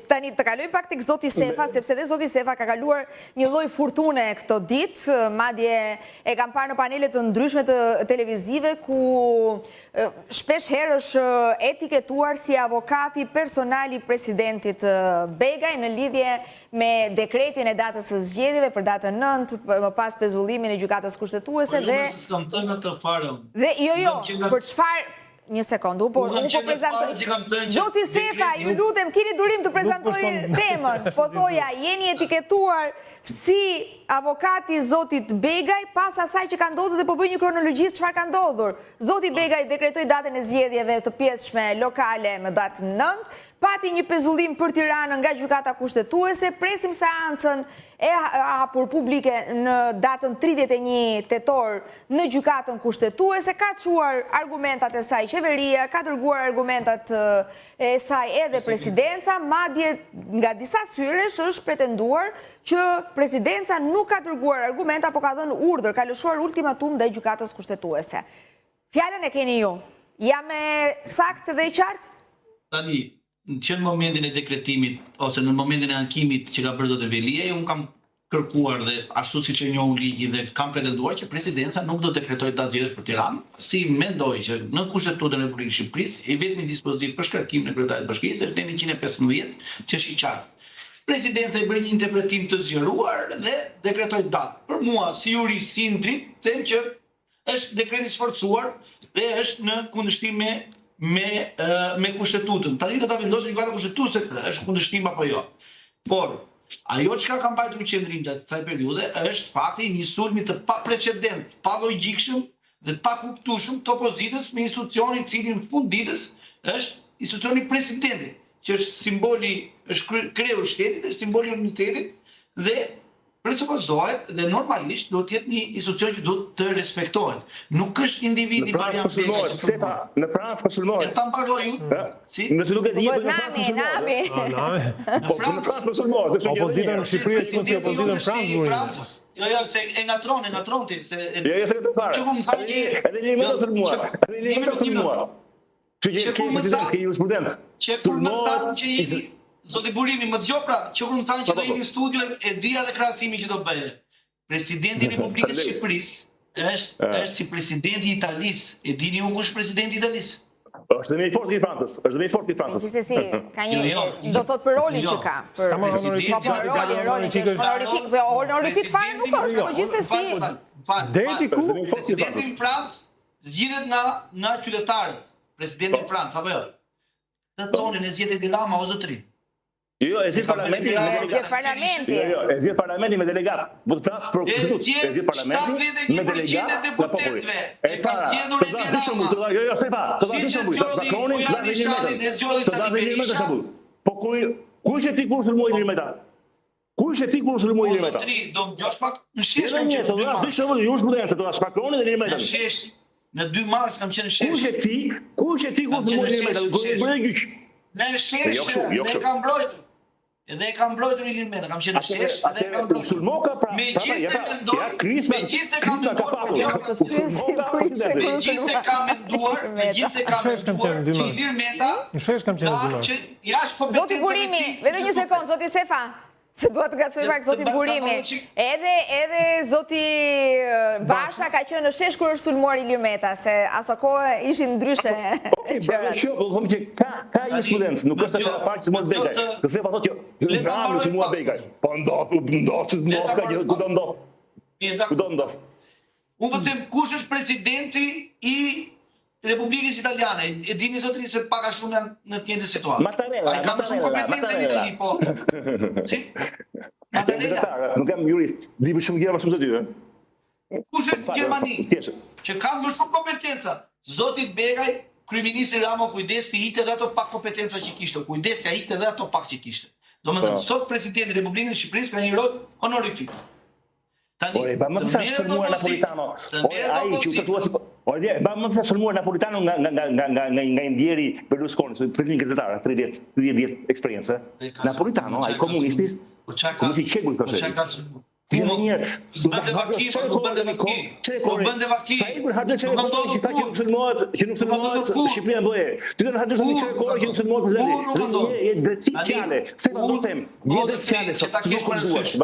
Tani të kaloj pak tek zoti Sefa, sepse dhe zoti Sefa ka kaluar një lloj fortune këto ditë, madje e kam parë në panelet të ndryshme të televizive ku shpesh herë është etiketuar si avokati personal i presidentit Begaj në lidhje me dekretin e datës së zgjedhjeve për datën 9, më pas pezullimin e gjykatës kushtetuese dhe s'kam thënë atë fare. Dhe jo, për çfarë një sekond, unë po prezantoj. Zoti Sefa, ju lutem, keni durim të prezantoj temën. Po thoja, jeni etiketuar si avokati zotit Begaj, pas asaj që ka ndodhur dhe po bëj një kronologji çfarë ka ndodhur. Zoti Begaj dekretoi datën e zgjedhjeve të pjesshme lokale më datën 9, pati një pezullim për Tiranën nga gjykata kushtetuese, presim seancën e hapur publike në datën 31 tetor në gjykatën kushtetuese, ka çuar argumentat e saj qeveria, ka dërguar argumentat e saj edhe presidenca, madje nga disa syresh është pretenduar që presidenca nuk ka dërguar argumenta, po ka dhënë urdhër, ka lëshuar ultimatum ndaj gjykatës kushtetuese. Fjalën e keni ju. Jam saktë dhe i qartë? Tani, që në momentin e dekretimit, ose në momentin e ankimit që ka bërë zotë Velia, unë kam kërkuar dhe ashtu si që njohu ligji dhe kam pretenduar që presidenca nuk do dekretoj datë zgjedhjes për Tiranë, si mendoj që në Kushtetutën e Republikës së Shqipërisë, i vetmi dispozit për shkarkimin e kryetarit të bashkisë është 115, që është i qartë. Presidenca i bërë një interpretim të zgjeruar dhe dekretoj datë. Për mua, si jurist, si ndrit, them që është dekreti sforcuar dhe është në kundërshtim me Kushtetutën. Tani do ta vendosë gjykata kushtetuese është kundërshtim apo jo. Por ajo çka ka mbajtur qendrim gjatë kësaj periudhe është fakti i një sulmi të paprecedent, pa logjikshëm dhe të pakuptueshëm të opozitës me institucionin i cili në fund ditës është institucioni i presidentit, që është simboli, është kreu i shtetit, është simboli i unitetit dhe presupozohet dhe normalisht do të jetë një institucion që duhet të respektohet. Nuk është individi Marian Begaj. Në Francë po sulmohet. Ta mbaroj unë. Si? Nëse nuk e di në Nami. Po në Francë po sulmohet. Opozita në Shqipëri është si opozita në Francë. Jo, se e ngatron ti se Jo, se të parë. Çu më thani që edhe një minutë sulmuar. Edhe një minutë sulmuar. Që ke president, ke jurisprudencë. Që kur më thanë që jeni Zoti Burimi, më dëgjoj pra, që kur më thanë që do jeni në studio e dia dhe krahasimin që do bëje. Presidenti i Republikës së Shqipërisë është si presidenti i Italisë. E dini ju kush presidenti i Italisë? Është më i fortë i Francës, është më i fortë i Francës. Gjithsesi, ka një do thot për rolin që ka. Për honorific fare nuk është, por gjithsesi. Deri ku Presidenti i Francës zgjidhet nga qytetarët. Presidenti i Francës apo jo? Të tonin e zgjedhjet i Rama o zotëri. Jo, e zgjedh parlamenti. E zgjedh parlamenti me delegat. Do të flas për Konstitutë. E zgjedh parlamenti me delegat në popull. E ka zgjedhur e Rama. Jo, Sefa, të dash shumë. Po kush e ti kur sulmoi Ilimeta? Kush e ti kur sulmoi Ilimeta? Do të djosh pak në shesh. Të dash shumë jurisprudencë, të dash Macronin dhe Ilimeta. Në shesh. Në 2 mars kam qenë në shesh. Kush e ti kur sulmoi Ilimeta? Në shesh, dhe e kam mbrojtur. Edhe e kam mbrojtur Ilimeta, kam qenë në shesh edhe e kam mbrojtur. Megjithëse kam menduar që Ilimeta Zoti Burimi, vetëm një sekond, zoti Sefa. Se duhet të gacmoj pak zoti Burimi. Edhe zoti Basha ka qenë në shesh kur është sulmuar Ilimeta, se aso kohë ishin ndryshe. Po them që ka jurisprudencë, nuk është ashtu fakt që mund Begaj. Do të thotë që Rami sulmua Begaj. Po ndodh, ku do ndodh? Ku do ndodh? Unë po them kush është presidenti i Republikës Italiane. E dini zotëri se pak a shumë janë në të njëjtën situatë. Ai ka më shumë kompetencë në Itali, po. Si? Mattarella. Nuk jam jurist, di më shumë gjëra më shumë të dy. Kush është në Gjermani? Që ka më shumë kompetenca. Zoti Begaj, kryeministri Rama, kujdesti ikte edhe ato pak kompetenca që kishte. Kujdesti ai ikte edhe ato pak që kishte. Domethënë, sot presidenti i Republikës së Shqipërisë ka një rol honorific. Tani, ba më të sulmuar Napolitano. Ai që qytetuesi. Ba më të sulmuar Napolitano nga ndjeri Berlusconi, për një gazetar, 30 vjet eksperiencë. Napolitano, ai komunistis. Komunisti çeku Po çka ka sulmuar? Nuk bënde vakim, nuk bënde vakim. Nuk bënde vakim. Nuk ndodhë kur. Që nuk sulmohet Shqipëria bëje. Ti do në haqësh një çfarë kohë që nuk sulmohet presidenti. Nuk ndodhë. Je drejtësi fjale. Se do të them, je drejtë fjale sot.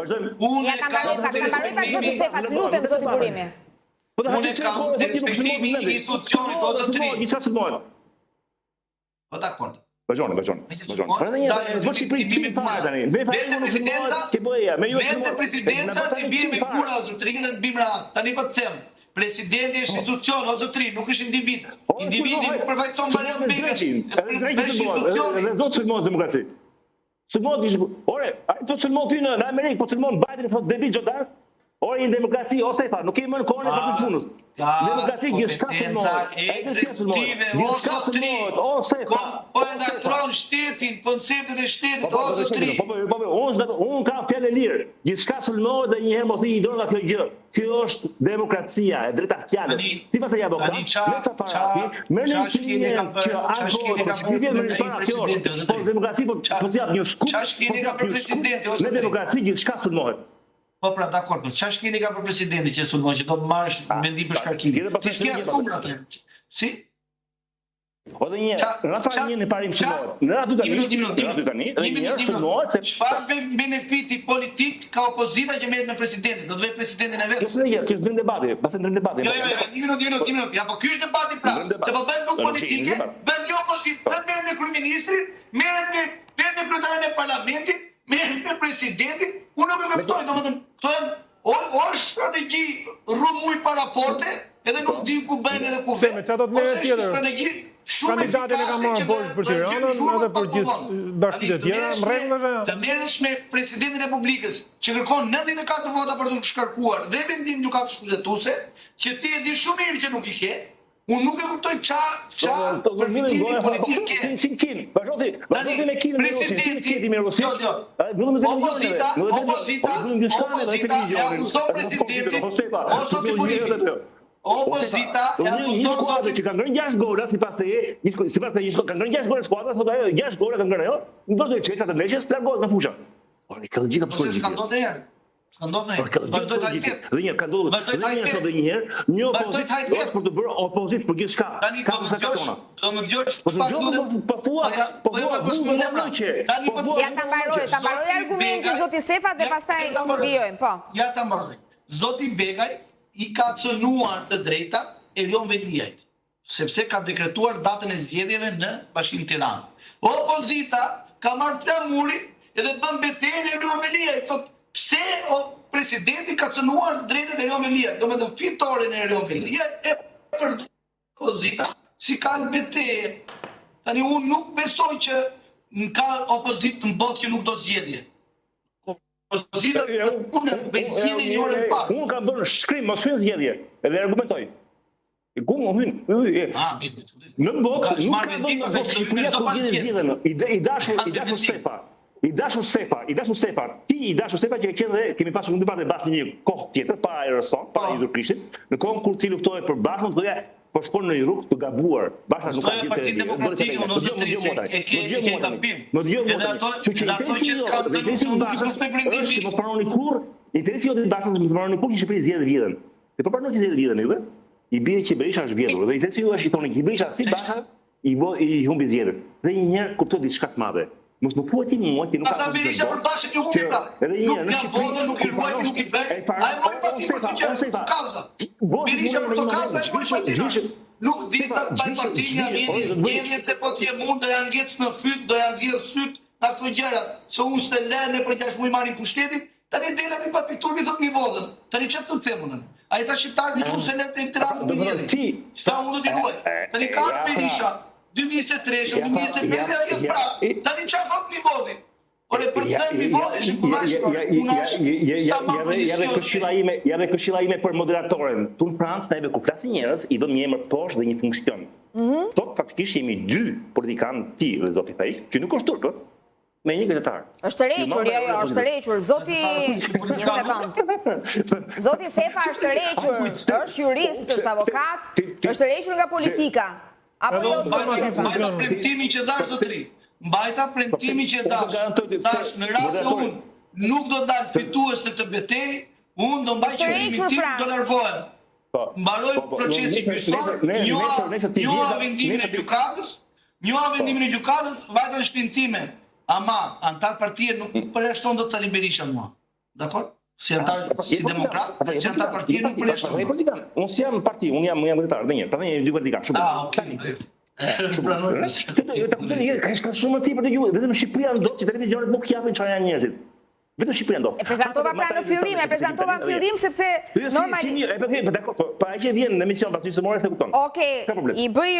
Vazhdojmë. Ja kam marrë pak zoti Sefa, lutem zoti Burimi. Unë kam të respektimi i institucionit o zotëri. Një çfarë sulmohet? Po dakord. Vazhdoni. Vete presidenca të bie me kura o zotëri, të bimra. Tani po të them. Presidenti është institucion o zotëri, nuk është individ. Individi nuk përfaqëson Mariam Begën. Është institucion. Edhe do të sulmohet demokraci. Sulmohet ore, ai po sulmon ty në Amerikë, po sulmon Biden thotë debi xhodar. Ore në demokraci ose fa, nuk kemi më në kohën e partijës punës. Demokraci gjithçka sulmohet. Ekzekutive o zotëri. Po e ndërton shtetin, konceptet e shtetit o zotëri. Unë kam fjalë lirë. Gjithçka sulmohet dhe një herë mos i dorë nga kjo gjë. Kjo është demokracia, e drejta fjalës. Ti pastaj avokat, nëse para ti, merrni që po demokraci po të jap një skup. Në demokraci gjithçka sulmohet. Po pra, dakord, po çfarë keni ka për presidenti që sulmon, që do të marrësh mendim për shkarkimin? Ti s'ke argument atë. Si? Po dhe një, në atë një në parim sulmohet. Në atë tani, çfarë benefiti politik ka opozita që merret me presidentin? Do të vë presidentin e vet. Kjo është ndër debati, pastaj ndër debati. Jo, një minutë. Ja, po ky është debati pra. Se po bën nuk politike, bën një opozitë, bën me kryeministrin, merret me kryetarin e parlamentit, merret me presidentin. Unë nuk e kuptoj, domethënë, këto janë është strategji rrumuj pa raporte, edhe nuk dim ku bëjnë edhe ku vë. Me çfarë do të merret tjetër? Kandidatin e ka marrë Boris për Tiranën, edhe për gjithë bashkitë e tjera, në rregull është. Të merresh me presidentin e Republikës, që kërkon 94 vota për të shkarkuar dhe vendim gjykatës kushtetuese, që ti e di shumë mirë që nuk i ke. Unë nuk e kuptoj çfarë përfitimi politik ke. Vazhdoni me kinë me Rusin. Opozita e akuzon presidentin, Opozita e akuzon që ka ngrënë 6 gola sipas të ka ngrënë 6 gola skuadra, thotë ajo 6 gola ka ngrënë ajo. Nuk do të çeça të leqes, largohet nga fusha. Po ne kanë gjithë pse s'ka ndodhur herë. Vazhdoj të hajtet. Dhe një ka ndodhur. Dhe një herë, një opozitë për të bërë opozitë për gjithçka. Tani do më dëgjosh pak lutem. Po thua. Ja ta mbaroj argumentin zoti Sefa dhe pastaj mbijojmë, po. Ja ta mbaroj. Zoti Begaj i ka cënuar të drejta Erion Veliajt, sepse ka dekretuar datën e zgjedhjeve në Bashkimin Tiranë. Opozita ka marrë flamurin edhe bën betejën e Erion Veliajt. Pse presidenti ka cënuar të drejtat e Erion Veliajt, domethënë fitoren e Erion Veliajt e për opozita si kanë betejë. Tani unë nuk besoj që ka opozitë në botë që nuk do zgjedhje. Opozita punë zgjedhje një orë pak. Unë kam bërë shkrim mos hyn zgjedhje, edhe argumentoj. Ku më hyn? Në botë nuk ka bërë Shqipëria ku zgjedhjen. I dashur Sefa. I dashur Sefa, ti i dashur Sefa që ke qenë dhe kemi pasur shumë debate bashkë në një kohë tjetër para Erson, para Ilir Krishtit, në kohën kur ti luftoje për bashkën, thoya po shkon në një rrugë të gabuar. Bashka nuk ka gjithë. Partitë Demokratike unë zotëri se e ke gabim. Edhe ato që kanë thënë nuk i kushtoj brendimin. Mos pranoni kurrë, interesi jote i bashkës mos pranoni kurrë që Shqipëria zgjedhë vjedhën. Ti po pranoni që zgjedhë vjedhën juve? I bie që Berisha është vjedhur dhe interesi juaj është i thoni që Berisha si bashka i humbi zgjedhën. Dhe një herë kuptoi diçka të madhe. Mos më thuaj ti mua që nuk ka. Ata Berisha për bashkë që humbi pra. Nuk ja vonë, nuk i ruaj, nuk i bën. Ai mori parti për të qenë kauza. Berisha për të kauza ai mori parti. Nuk di ta partia zgjedhjet se po ti mund do ja ngec në fyt, do ja nxjerr syt ta këto gjëra. Se unë s'të lënë për 6 muaj marrin pushtetin, tani dela mi pa pikturë do të mi vodhën. Tani çfarë të them unë? Ai ta shqiptarët që se le të Tiranë me njëri. Çfarë unë do t'i ruaj? Tani ka Berisha 2023, 2025 prap. Tani çfarë do të mi vodhin? Por e për të mi vodhin po ja dhe këshilla ime për moderatoren. Tu në Francë neve kur flasin njerëz i vëmë një emër poshtë dhe një funksion. Tot faktikisht jemi 2 politikanë ti dhe zoti Thaik, që nuk është turk, me një gazetar. Është rrequr, jo, është rrequr. Zoti, një sekond. Zoti Sefa është rrequr, është jurist, është avokat, është rrequr nga politika. Apo jo, mbajta premtimin që dash zotëri. Mbajta premtimin që dash. Tash në rast se unë nuk do dal fitues në këtë betejë, Unë do mbaj qëllimi tim, do largohem. Mbaroj procesi gjyqësor, njoha vendimin e gjykatës, vajta në shtëpinë time. Ama, antar partie nuk përjashton dot Sali Berisha mua. Dakor? Si antar si demokrat, si antar partie nuk përjashton. Unë jam parti, unë jam vërtetar, dhe një, pra një dy politikan, shumë. Okay. Ka shumë të tipë të ju, vetëm Shqipëria ndodh që televizionet nuk japin çfarë janë njerëzit. Vetëm Shqipëria ndodh. E prezantova pra në fillim, sepse normalisht. Pa që vjen në emision patisëmore se kupton. Okej, i bëj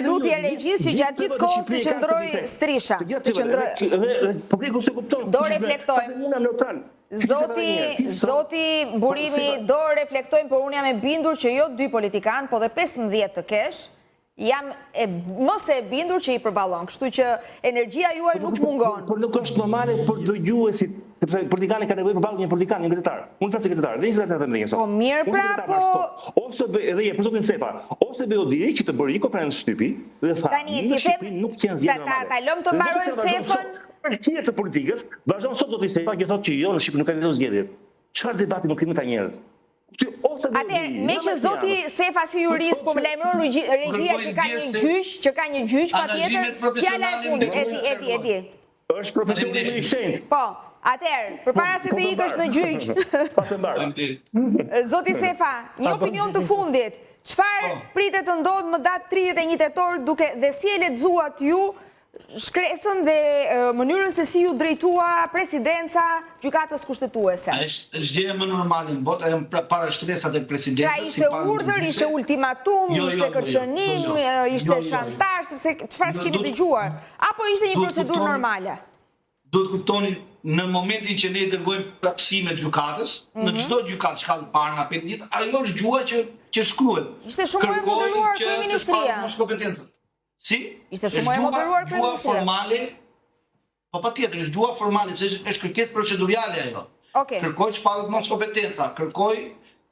lutje regjisë që gjatë gjithë kohës të qëndroj strisha. Publiku se kupton. Do reflektojmë. Zoti Burimi, do reflektojmë, por unë jam e bindur që jo 2 politikanë, po dhe 15 të kesh. Jam mos e bindur që i përballon, kështu që energjia juaj nuk mungon. Por nuk është normale për dëgjuesit, sepse politikani ka nevojë përballë një politikan, një gazetar. Unë flas si gazetar, dhe një gazetar më Po mirë pra, po ose edhe për zotin Sefa, ose bëu diri që të bëri një konferencë shtypi dhe tha, nuk kanë zgjedhje normale. Ta lëm të mbaroj Sefën. Për të politikës, vazhdon sot zoti Sefa që thotë që jo në Shqipëri nuk ka vetë zgjedhje. Çfarë debati më kemi ta njerëz? Me që zoti Sefa si jurist po më lajmëron regjia që ka një gjyq patjetër, fjala e fundit, edi. Është profesioni më i shenjtë. Po, atëherë, përpara se të ikësh në gjyq. Zoti Sefa, një opinion të fundit. Çfarë pritet të ndodhë më datë 31 tetor dhe si e lexuat ju shkresën dhe mënyrën se si ju drejtua presidenca gjykatës kushtetuese? Është gjëja më normale në botë, para shtresat e presidencës. Pra ishte urdhër, ishte ultimatum, ishte kërcënim, ishte shantazh, sepse çfarë s'kemi dëgjuar? Apo ishte një procedurë normale? Do të kuptoni, në momentin që ne dërgojmë prapësimet gjykatës, në çdo gjykatë shkallë parë nga 5 ditë, ajo është gjuha që shkruhet. Ishte shumë e modeluar kryeministria. Si? Ishte shumë e moderuar kryeministria. Gjuha formale, po patjetër, është gjuha formale, se është kërkesë procedurale ajo. Kërkoj shpallët mos kompetenca, kërkoj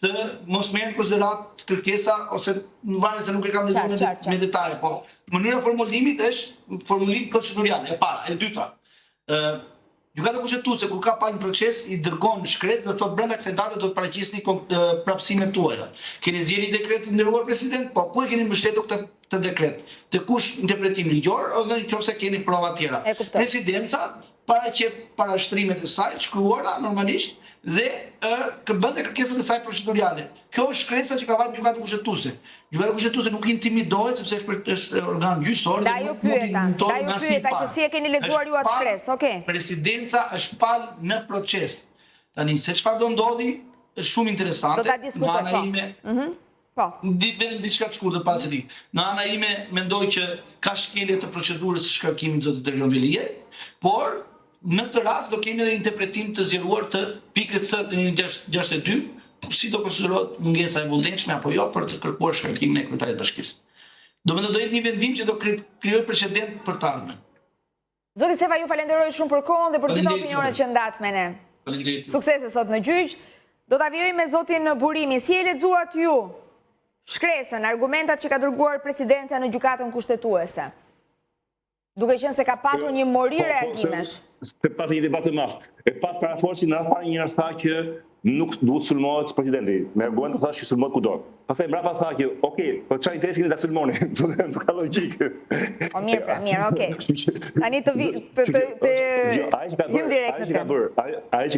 të mos merren në konsiderat kërkesa ose në varë se nuk e kam lexuar me detaje, po mënyra formulimit është formulim procedural, e para, e dyta. Gjykata kushtetuese kur ka pa një proces i dërgon shkresë dhe thotë brenda kësaj date do të paraqisni prapësimet tuaja. Keni zgjedhur dekretin nderuar president, po ku e keni mbështetur këtë dekret? Të kush interpretim ligjor ose nëse keni prova tjera? Presidenca paraqet parashtrimet e saj shkruara normalisht dhe bënte kërkesat e saj procedurale. Kjo është shkresa që ka vajtur gjykata kushtetuese. Gjykata kushtetuese nuk intimidohet sepse është organ gjyqësor dhe nuk pyeta që si e keni lexuar ju atë shkresë. Presidenca është palë në proces. Tani se çfarë do ndodhi është shumë interesante. Do ta diskutojmë. Po. Vetëm diçka të shkurtër para se di. Në ana ime mendoj që ka shkelje të procedurës së shkarkimit zotit Derion Velie, por në këtë rast do kemi edhe interpretim të zgjeruar të pikës C të 162, si do konsiderohet mungesa e vullnetshme apo jo për të kërkuar shkarkimin e kryetarit të bashkisë. Do jetë një vendim që do krijojë precedent për të ardhmen. Zoti Sefa, ju falenderoj shumë për kohën dhe për gjitha opinionet që ndat me ne. Suksese sot në gjyq. Do ta vijoj me zotin Burimi. Si e lexuat ju shkresën, argumentat që ka dërguar presidenca në gjykatën kushtetuese? Duke qenë se ka patur një mori reagimesh. Se pati një debat të madh. E pat paraforci në parë një tha që nuk duhet sulmohet presidenti. Me argument të thash që sulmohet kudo. Pastaj mbrapa tha që, "Okej, po çfarë interesi keni ta sulmoni?" Nuk ka logjik. Po mirë, okej. Tani të hym direkt në temë. Ai që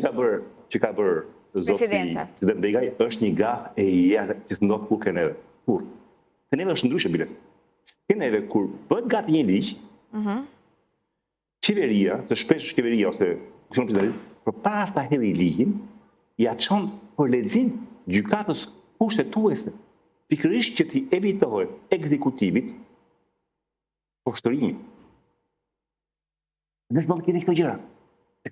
ka bërë presidenca. President Begaj është një gafë e jetë që s'ndodh kur keneve. Kur? Te neve është ndryshe biles. Keneve kur bëhet gati një ligj, qeveria, se shpesh është qeveria ose kushton presidentit, përpara ta hedhë ligjin, ja çon për lexim gjykatës kushtetuese, pikërisht që t'i evitohet ekzekutivit poshtërimi. Ne s'mund të kemi këto gjëra.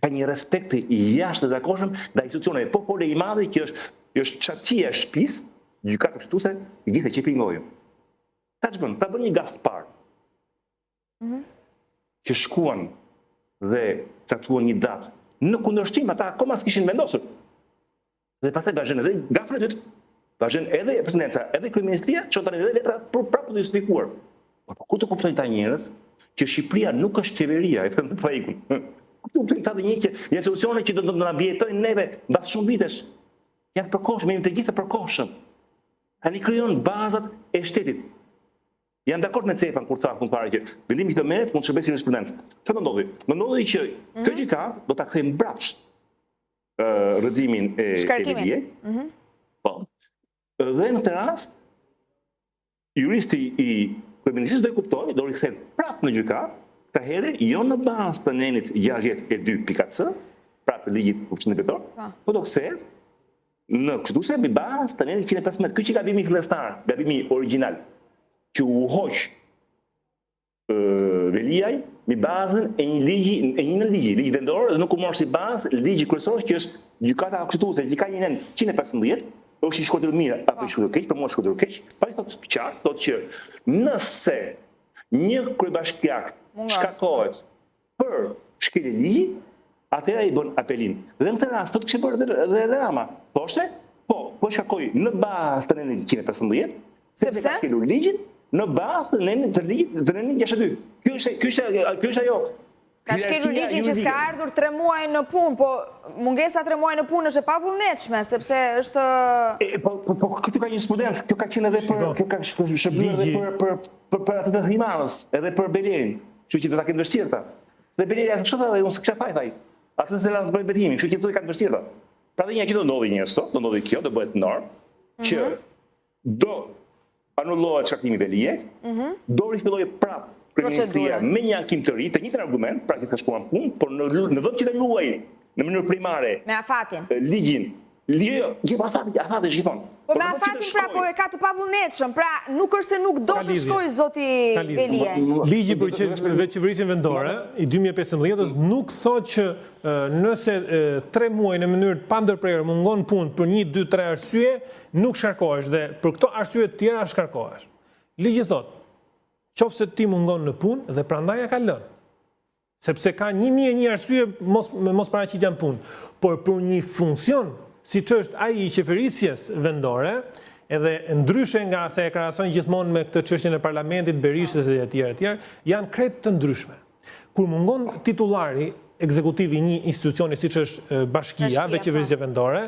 Ka një respekt i jashtëzakonshëm ndaj institucioneve, po fole i madhi që është çatia e shtëpisë, gjykata kushtetuese, i gjithë që pingojnë. Ta ç'bën? Ta bën një gazet parë. Që shkuan dhe caktuan një datë. Në kundërshtim ata akoma s'kishin vendosur. Dhe pastaj vazhdon edhe gafën e dytë. Vazhdon edhe presidenca, edhe kryeministria, çon tani edhe letra për prapë të justifikuar. Po ku të kuptojnë ta njerëz që Shqipëria nuk është qeveria, e thënë të pajekun. Ku të kuptojnë ta dhe një që institucione që do të na bjetojnë neve mbas shumë vitesh. janë të përkohshëm, janë të gjithë të përkohshëm. Tani krijon bazat e shtetit. Janë dakord me CEFA kur tha përpara që vendimi këtë merret mund të shërbesë jurisprudencë. Çfarë do ndodhi? Më ndodhi që kjo gjykatë do ta kthejë mbrapsht rrëzimin e Veliaj. Po. Dhe në këtë rast juristi i kryeministrisë do e kuptoj, do rikthehet prapë në gjykatë, këta herë jo në bazë të nenit 62.c, prapë ligjit përfshirëtor, po do kthehet në kështu me bazë të nenit 115. Ky që gabimi fillestar, gabimi origjinal, që u hoq Veliaj me bazën e një ligji vendor dhe nuk u mor si bazë ligji kryesor që është gjykata konstitucionale, që ka një nen 115, është i shkruar mirë apo i shkruar keq, për mua shkruar keq, pari thotë qartë, thotë që nëse një kryebashkiak shkarkohet për shkelje ligji, atëherë i bën apelim. Dhe në këtë rast thotë kishte bërë dhe Rama. Thoshte, po shkarkoi në bazë të nenit 115, sepse ka shkelur ligjin në bazë të nenit 62. Ky është ajo. Ka shkelur ligjin që s'ka ardhur 3 muaj në punë, po mungesa 3 muaj në punë është e pavullnetshme, sepse është... Po këtu ka një jurisprudencë, kjo ka qenë edhe për shërbim edhe për atë të Himanës, edhe për Beliajin, kështu që do ta kenë vështirë ta. Dhe Beliaja s'ka thënë dhe unë s'ka faj thaj. Atë se lanë zbëj betimin, kështu që do të kanë vështirë ta. Pra dhe një që do ndodhi një sot, do ndodhi kjo, do bëhet normë, që do anullohet shkarkimi i Veliajit, do rifillojë prapë kryeministria me një ankim të ri, të njëjtin argument, pra që s'ka shkuar në punë, por në vend që të luajë në mënyrë primare me afatin. Ligjin. Afati është gjithmonë. Po me afatin pra po e ka të pavullnetshëm, pra nuk është se nuk do të shkojë zoti Veliaj. Ligji për qeverisjen vendore i 2015 nuk thotë që nëse 3 muaj në mënyrë pa ndërprerje mungon punë për 1, 2, 3 arsye, nuk shkarkohesh dhe për këto arsye të tjera shkarkohesh. Ligji thotë qofse ti mungon në punë dhe prandaj ka lënë. Sepse ka 1001 arsye mos paraqitja në punë, por për një funksion siç është ai i qeverisjes vendore, edhe ndryshe nga se e krahason gjithmonë me këtë çështjen e parlamentit, Berishës e tjerë, janë krejt të ndryshme. Kur mungon titullari ekzekutiv i një institucioni siç është bashkia dhe qeverisja vendore,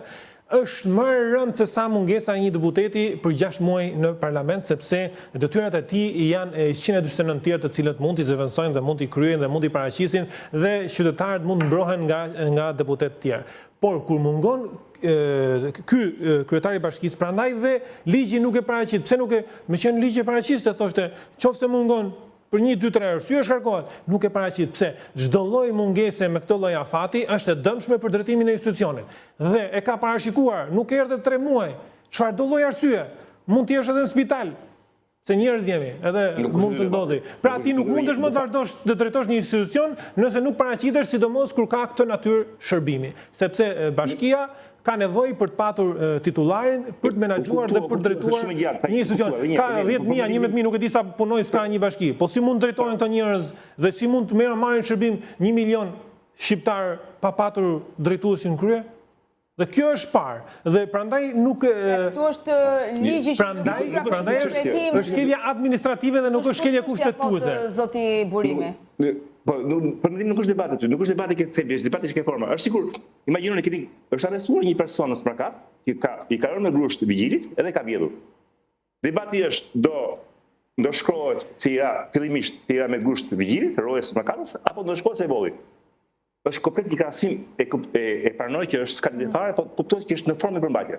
është më rëndë se sa mungesa një deputeti për 6 muaj në parlament, sepse detyrat e tij janë 149 tjerë të cilët mund t'i zëvendësojnë dhe mund t'i kryejnë dhe mund t'i paraqisin dhe qytetarët mund mbrohen nga deputet tjerë. Por kur mungon ky kryetari i bashkisë, prandaj dhe ligji nuk e paraqit. Pse nuk e, me qenë ligji e paraqiste, thoshte, qofse mungon për 1, 2, 3 arsye shkarkohet, nuk e paraqit. Pse? Çdo lloj mungese me këtë lloj afati është e dëmshme për drejtimin e institucionit. Dhe e ka parashikuar, nuk erdhet 3 muaj. Çfarë do lloj arsye? Mund të jesh edhe në spital. Se njerëz jemi, edhe mund të ndodhi. Pra ti nuk mundesh më të vazhdosh të drejtosh një institucion nëse nuk paraqitesh, sidomos kur ka këtë natyrë shërbimi. Sepse bashkia ka nevojë për të patur titullarin, për të menaxhuar dhe për të drejtuar një institucion. Ka 10.000, 11.000, nuk e di sa punojnë s'ka një bashki. Po si mund drejtojnë këto njerëz dhe si mund të marrin shërbim 1 milion shqiptar pa patur drejtuesin krye? Dhe kjo është parë. Dhe prandaj nuk... Këtu është ligji që prandaj është shkelja administrative dhe nuk është shkelja kushtetuese. Zoti Burimi. Po, për mendim nuk është debati aty, nuk është debati këtë thebi, është debati që ke forma. Është sigur, imagjinoni është arrestuar një person në Sparkat, që i ka rënë në grusht të vigjilit edhe ka vjedhur. Debati është do shkrohet si fillimisht si me grusht të vigjilit, rrojës së Sparkatës, apo do shkrohet se voli. Është komplet një krahasim e pranoj që është skandalore, po kuptohet që është në formë përmbajtje.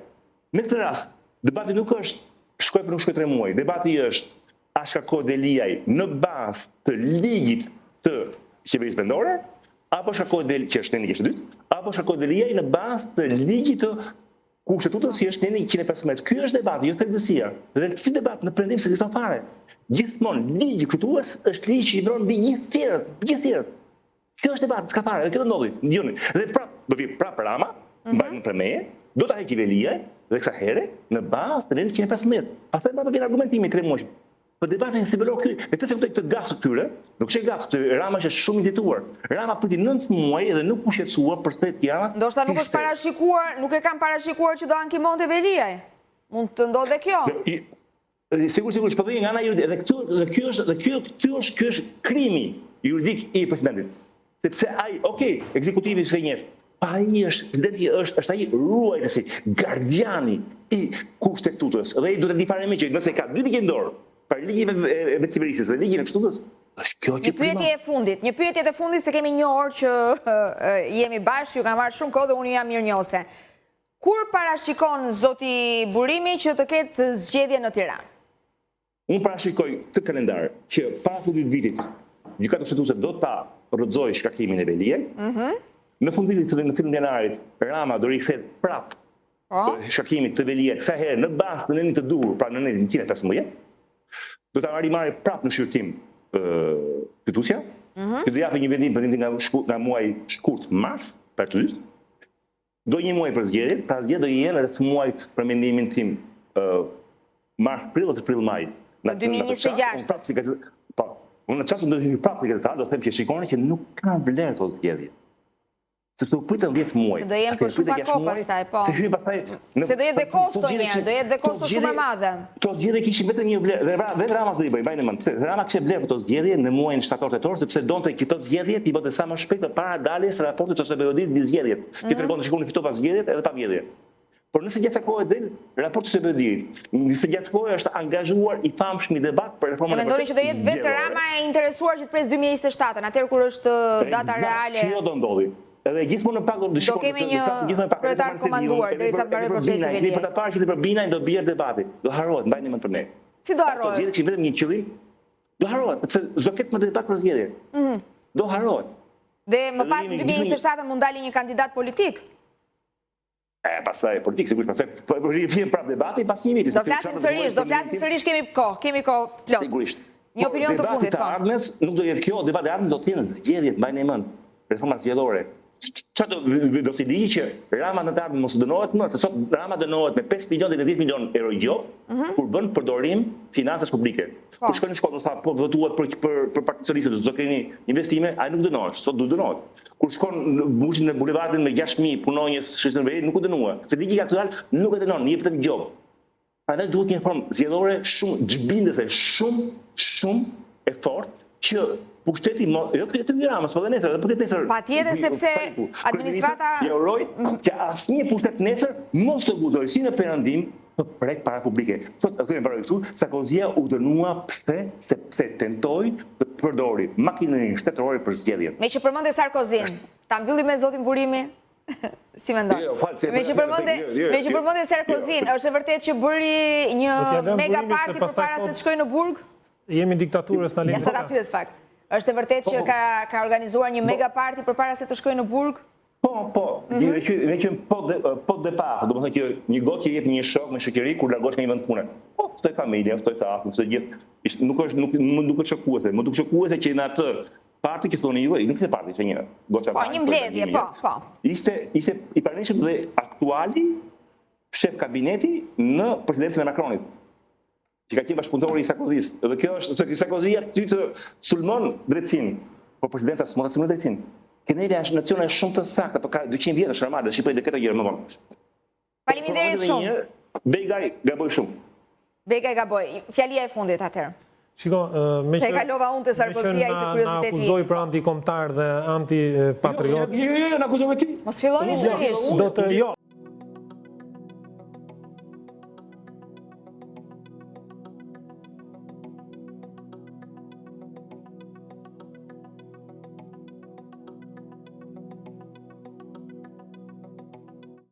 Në këtë rast, debati nuk është shkoj për nuk shkoj 3 muaj. Debati është a shkarkohet Veliaj në bazë të ligjit të qeverisë vendore, apo shkarkohet Veliaj që është neni 62, apo shkarkohet Veliaj në bazë të ligjit të kushtetutës që është neni 115. Ky është debati, jo thelbësia. Dhe ky debat në prendim se ekziston fare. Gjithmonë ligji kushtetues është ligj që i ndron mbi gjithë tjerët. Kjo është debati, s'ka fare, dhe kjo do ndodhi. Dhe do vi prapë Rama, mbajnë në premeje, do ta heqë Veliaj dhe kësa here në bazë të nenit 115. Pastaj do vjen argumentimi 3 muaj. Po debatin si bëro ky, e të se kuptoj këtë gafë këtyre, nuk është gafë, sepse Rama është shumë i nxituar. Rama priti 9 muaj dhe nuk u shqetësua për së tjera. Ndoshta nuk është parashikuar, nuk e kanë parashikuar që do ankimonte Veliaj. Mund të ndodhe kjo. Sigurisht, po nga ana juridike, dhe ky është krimi juridik i presidentit. Sepse ai, ekzekutivi se njeh, ai është, presidenti është ai ruajtësi, gardiani i kushtetutës. Dhe ai duhet të di fare më që nëse ka 2 ligje në dorë, për ligjin e Veciverisjes dhe ligjin e kushtutës, është kjo që Një pyetje e fundit se kemi një orë që jemi bashkë, ju kanë marrë shumë kohë dhe unë jam mirënjohëse. Kur parashikon zoti Burimi që të ketë zgjedhje në Tiranë? Unë parashikoj të kalendar që para fundit vitit, gjykata kushtetuese do ta rrëzojë shkarkimin e Veliajt. Në fund vitit në fillim janarit, Rama do rikthehet prap shkarkimit të Veliajt sa herë në bazë të nënit të duhur, pra në nënit 115. Do ta marrë prap në shqyrtim Kushtetuesja, që do japë një vendim nga muaji shkurt mars për të dytë. Do një muaj për zgjedhjet, pra zgjedhjet do jenë rreth muajit për mendimin tim mars, prill, maj. Në 2026. Po, unë në çastin do të hyj prapë tek ata, do të them që shikoni që nuk kanë vlerë to zgjedhje. Sepse u pritën 10 muaj. Se do jenë për shumë kohë pastaj, po. Se do jetë dhe kosto një, do jetë dhe kosto shumë e madhe. To zgjedhje kishin vetëm një vlerë, dhe vetë Rama do i bëj, mbajnë mend. Pse Rama kishte vlerë për to zgjedhje në muajin shtator-tetor, sepse donte këto zgjedhje ti bëte sa më shpejt para daljes së raportit ose periodit mbi zgjedhjet. Ti tregon të shikoni fitova zgjedhjet edhe pa vjedhje. Por nëse gjatë kohë del, raporti së BDI-t, nëse gjatë kohë është angazhuar i famshëm i debat për reformën e mendoni që do jetë vetë Rama e interesuar që të pres 2027-ën, atëherë kur është data reale. Kjo do ndodhi. Edhe gjithmonë në pak do kemi një kryetar komanduar derisa të mbarojë procesi Veliaj. Për ta parë që për Binaj do bjerë debati, do harrohet, mbajini mend për ne. Si do harrohet? Zgjedhjet që vetëm një qëllim, do harrohet, sepse s'do ketë më debat për zgjedhje. Do harrohet. Dhe më pas në 2027 mund dalë një kandidat politik. Pastaj politik, sigurisht, pastaj vjen prap debati pas një viti. Do flasim sërish, kemi kohë plot. Sigurisht. Një opinion të fundit, po. Ardhmes nuk do jetë kjo, debati ardhmes do të jenë zgjedhjet, mbajini mend. Reforma zgjedhore. Çfarë do si di që Rama në të ardhmen mos dënohet më, se sot Rama dënohet me 5 milionë dhe 10 milionë euro gjop, kur bën përdorim financash publike. Kur shkon në shkollë sa po votuat për Partitë Socialiste, do të keni investime, ai nuk dënohesh, sot do dënohet. Kur shkon në bushin e bulevardit me 6.000 punonjës shqiptare, nuk u dënuar, sepse ligji aktual nuk e dënon, jep vetëm gjop. Prandaj duhet një formë zgjedhore shumë xhbindese, shumë e fortë që pushteti, jo këtë Ramës, po dhe nesër, edhe nesër. Patjetër, sepse administrata uroj që asnjë pushtet nesër mos të guxojë si në perëndim të prek para publike. Sot e kemi parë këtu, Sarkozia u dënua sepse tentoi të përdori makinerinë shtetërore për zgjedhjen. Me që përmendë Sarkozin, ta mbyllim me zotin Burimi. Si mendon? Me që përmendë Sarkozin, është e vërtetë që bëri një mega party përpara se të shkojë në burg? Jemi diktaturës në Ja sa ta pyes fakt. Është e vërtetë që ka organizuar një mega party përpara se të shkojë në burg? Po. Ne që po depart, do të thonë që një gotë që jep një shok me shoqëri kur largohesh nga një vend pune. Po, ftoj familjen, ftoj të afërt, se gjithë nuk duket shokuese, më duket shokuese që në atë party që thoni ju, nuk ishte party, që një goçë. Po, një mbledhje, po. Ishte i pranishëm dhe aktuali shef kabineti në presidencën e Macronit, që ka qenë bashkëpunëtori i Sarkozis. Dhe kjo është Sarkozia ty të sulmon drejtësinë, por presidenca s'mund të sulmon drejtësinë. Kennedy është nacione shumë të saktë, po ka 200 vjet është armadë, Shqipëria do ketë gjëra më vonë. Faleminderit shumë. Begaj gaboj shumë. Begaj gaboj. Fjalia e fundit atëherë. Shiko, me që Sarkozia ishte kurioziteti. Na akuzoj për antikombëtar dhe antipatriot. Jo, na akuzoj ti. Mos filloni sërish. Do të